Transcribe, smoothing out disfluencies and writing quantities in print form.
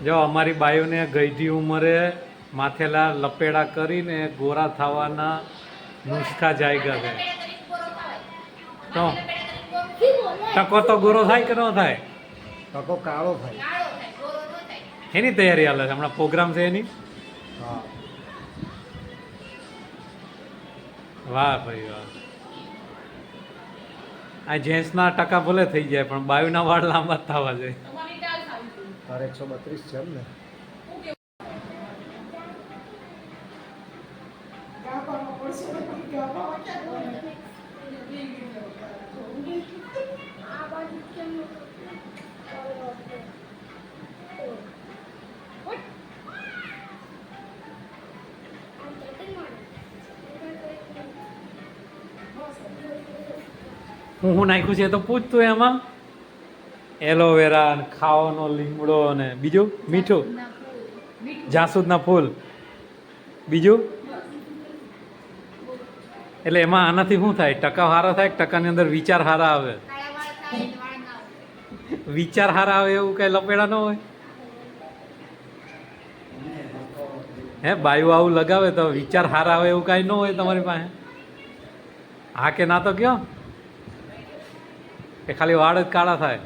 જો અમારી બાયુને ગઈઢી ઉંમરે માથેલા લપેડા કરીને ગોરા થવાના નુસ્ખા જાગ્યા છે. તો ટકો તો ગોરો થાય કે ન થાય? ટકો કાળો થાય. એની તૈયારી હાલે છે હમણાં પ્રોગ્રામ છે એની. હા. વાહ ભાઈ વાહ. આ જેન્ટ્સના ટકા ભલે થઈ જાય પણ બાયુના વાળ લાંબા જ થવા જોઈએ. તારે 132 છે એમ ને? હું નાખ્યું છે તો પૂછતું એમાં એલોવેરા ને ખાવાનો લીમડો ને બીજું મીઠું જાસૂદના ફૂલ બીજું. એટલે એમાં આનાથી શું થાય? ટકા સારા થાય? ટકાની અંદર વિચાર સારા આવે? વિચાર સારા આવે એવું કઈ લપેડા ન હોય? હે બાયું આવું લગાવે તો વિચાર સારા આવે એવું કાંઈ ન હોય તમારી પાસે? હા કે ના તો કયો? એ ખાલી વાળ જ કાળા થાય?